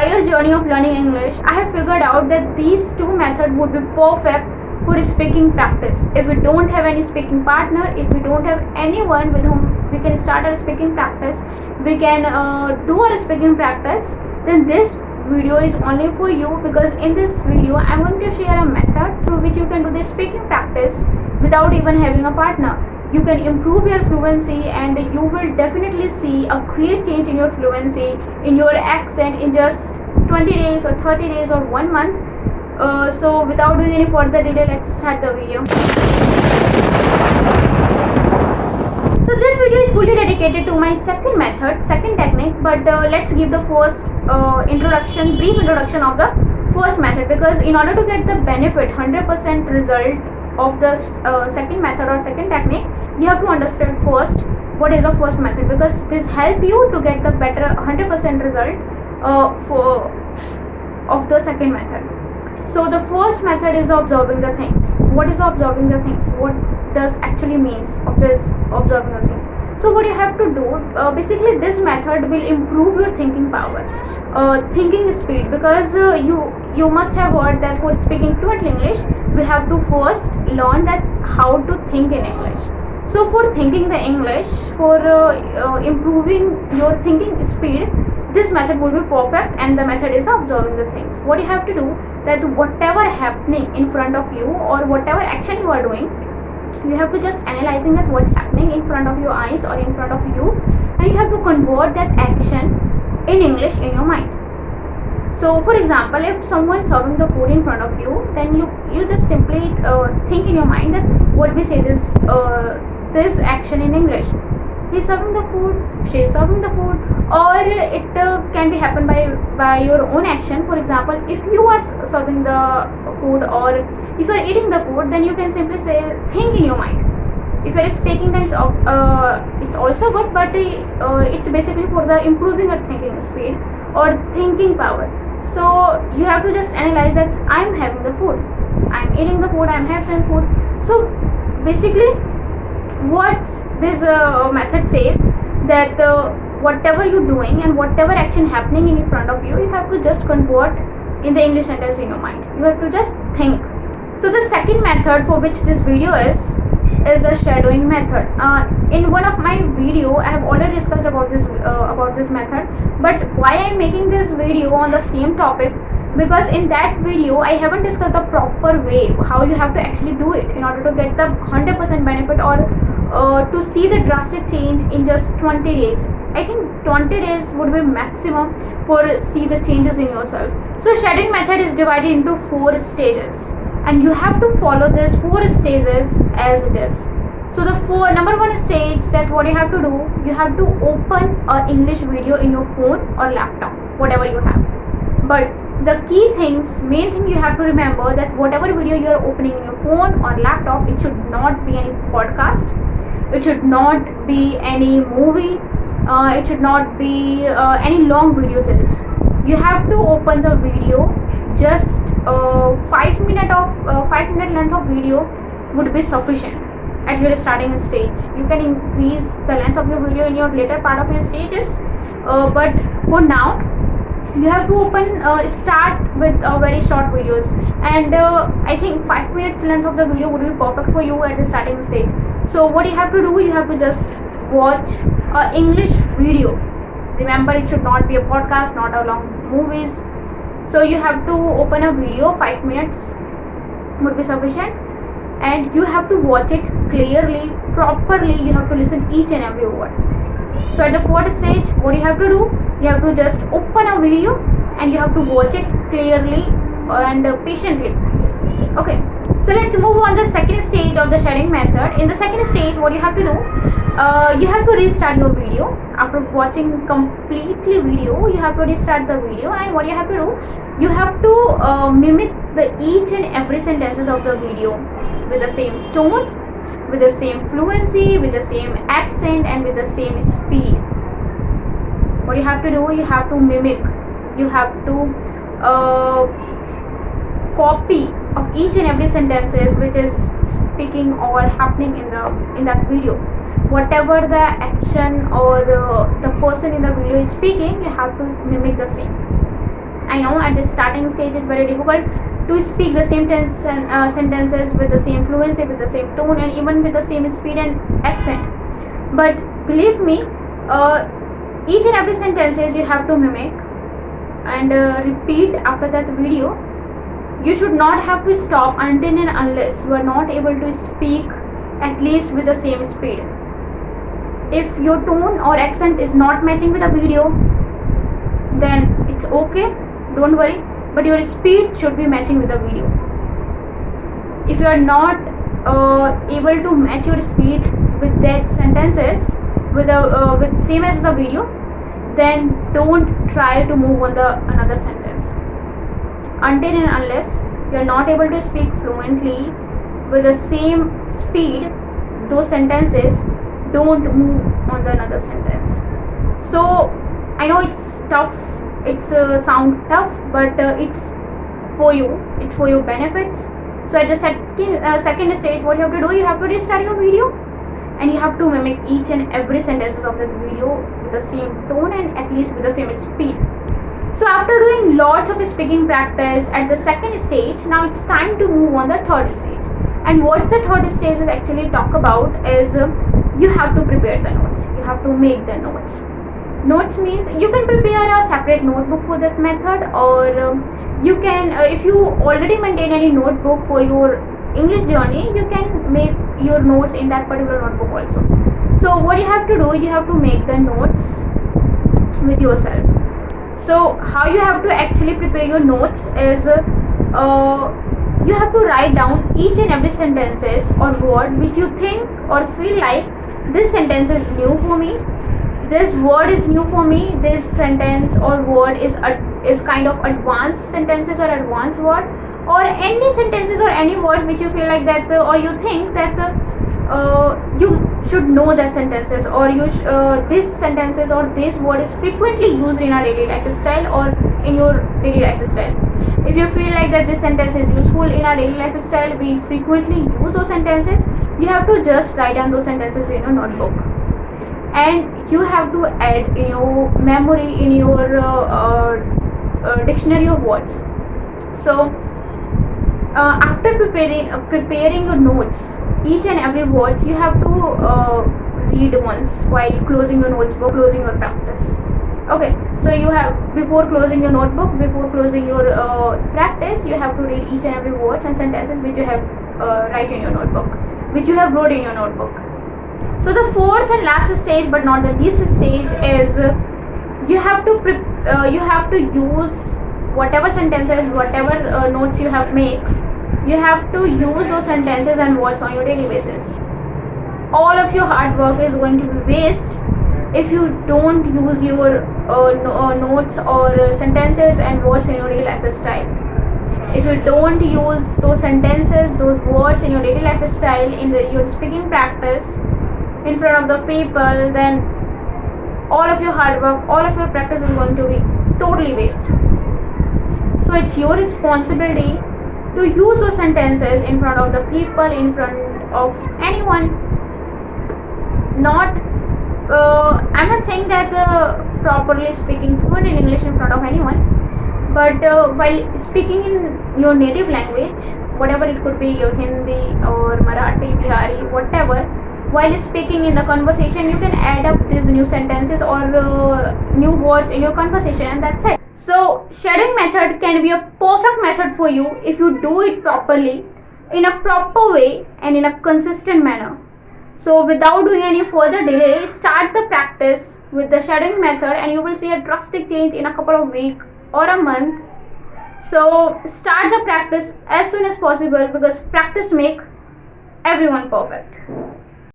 entire journey of learning English, I have figured out that these two methods would be perfect for speaking practice. If we don't have any speaking partner, if we don't have anyone with whom we can start our speaking practice, we can do our speaking practice, then this video is only for you, because in this video I'm going to share a method through which you can do the speaking practice without even having a partner. You can improve your fluency, and you will definitely see a great change in your fluency, in your accent, in just 20 days or 30 days or 1 month. So without doing any further delay, let's start the video. So this video is fully dedicated to my second method, second technique, but let's give the first brief introduction of the first method, because in order to get the benefit 100% result of the second method or second technique, you have to understand first what is the first method, because this help you to get the better 100% result of the second method. So the first method is observing the things. What is observing the things? What does actually means of this observing the things? So what you have to do, basically this method will improve your thinking power, thinking speed, because you must have heard that for speaking fluent English, we have to first learn that how to think in English. So for thinking the English, for improving your thinking speed, this method will be perfect, and the method is observing the things. What you have to do, that whatever happening in front of you or whatever action you are doing, you have to just analyzing that what's happening in front of your eyes or in front of you, and you have to convert that action in English in your mind. So for example, if someone serving the food in front of you, then you just simply think in your mind that what we say this action in English. He's serving the food, she's serving the food, or it can be happen by your own action. For example, if you are serving the food or if you are eating the food, then you can simply say think in your mind. If you are speaking, then it's also good, but it's basically for the improving your thinking speed or thinking power. So you have to just analyze that I'm having the food, I'm eating the food, I'm having the food. So basically what this method says, that whatever you're doing and whatever action happening in front of you, you have to just convert in the English sentence in your mind. You have to just think. So the second method for which this video is the shadowing method. In one of my video I have already discussed about this method, but why I'm making this video on the same topic, because in that video I haven't discussed the proper way how you have to actually do it in order to get the 100% benefit, or to see the drastic change in just 20 days. I think 20 days would be maximum for see the changes in yourself. So shadowing method is divided into 4 stages, and you have to follow these 4 stages as it is. So the number 1 stage, that what you have to do, you have to open an English video in your phone or laptop, whatever you have. But the main thing you have to remember, that whatever video you are opening in your phone or laptop, it should not be any podcast, it should not be any movie, it should not be any long video series. You have to open the video, just 5 minute length of video would be sufficient at your starting stage. You can increase the length of your video in your later part of your stages, but for now you have to start with very short videos, and I think 5 minutes length of the video would be perfect for you at the starting stage. So what you have to do, you have to just watch an English video. Remember, it should not be a podcast, not a long movies. So you have to open a video, 5 minutes would be sufficient, and you have to watch it clearly, properly. You have to listen each and every word. So at the 4th stage, what you have to do, you have to just open a video and you have to watch it clearly and patiently. Okay, so let's move on the second stage of the sharing method. In the second stage, what you have to do, you have to restart your video. After watching completely video, you have to restart the video, and what you have to do, you have to mimic the each and every sentences of the video with the same tone, with the same fluency, with the same accent, and with the same speed. What you have to do, you have to mimic, you have to copy of each and every sentences which is speaking or happening in that video. Whatever the action or the person in the video is speaking, you have to mimic the same. know at the starting stage it's very difficult to speak the same sentences with the same fluency, with the same tone, and even with the same speed and accent. But believe me, each and every sentences you have to mimic and repeat after that video. You should not have to stop until and unless you are not able to speak at least with the same speed. If your tone or accent is not matching with the video, then it's okay, don't worry, but your speed should be matching with the video. If you are not able to match your speed with that sentences with same as the video, then don't try to move on the another sentence. Until and unless you are not able to speak fluently with the same speed, those sentences, don't move on the another sentence. So I know it's tough, it's sound tough, but it's for you, it's for your benefits. So at the second stage, what you have to do, you have to restart your video and you have to mimic each and every sentences of the video with the same tone and at least with the same speed. So after doing lots of speaking practice at the second stage, now it's time to move on the third stage. And what the third stage is actually talk about is you have to prepare the notes. You have to make the notes. Notes means you can prepare a separate notebook for that method, or you can, if you already maintain any notebook for your English journey, you can make your notes in that particular notebook also. So what you have to do, you have to make the notes with yourself. So how you have to actually prepare your notes is you have to write down each and every sentences or word which you think or feel like this sentence is new for me, this word is new for me, this sentence or word is kind of advanced sentences or advanced word, or any sentences or any word which you feel like that or you think that you should know that sentences, or this sentences or this word is frequently used in our daily lifestyle or in your daily lifestyle. If you feel like that this sentence is useful in our daily lifestyle, we frequently use those sentences, you have to just write down those sentences in your notebook, and you have to add in your memory, in your dictionary of words. So after preparing your notes, each and every words you have to read once while closing your notebook, closing your practice. Okay, so you have, before closing your notebook, before closing your practice, you have to read each and every words and sentences which you have write in your notebook, which you have wrote in your notebook. So the fourth and last stage, but not the least stage, is you have to use whatever sentences, whatever notes you have made, you have to use those sentences and words on your daily basis. All of your hard work is going to be waste if you don't use your notes or sentences and words in your daily lifestyle. If you don't use those sentences, those words in your daily lifestyle, in your speaking practice in front of the people, then all of your hard work, all of your practice is going to be totally waste. So it's your responsibility to use those sentences in front of the people, in front of anyone. I'm not saying that properly speaking fluent in English in front of anyone, but while speaking in your native language, whatever it could be, your Hindi or Marathi, Bihari, whatever, while speaking in the conversation, you can add up these new sentences or new words in your conversation, and that's it. So shadowing method can be a perfect method for you if you do it properly, in a proper way and in a consistent manner. So without doing any further delay, start the practice with the shadowing method and you will see a drastic change in a couple of weeks or a month. So start the practice as soon as possible, because practice makes everyone perfect.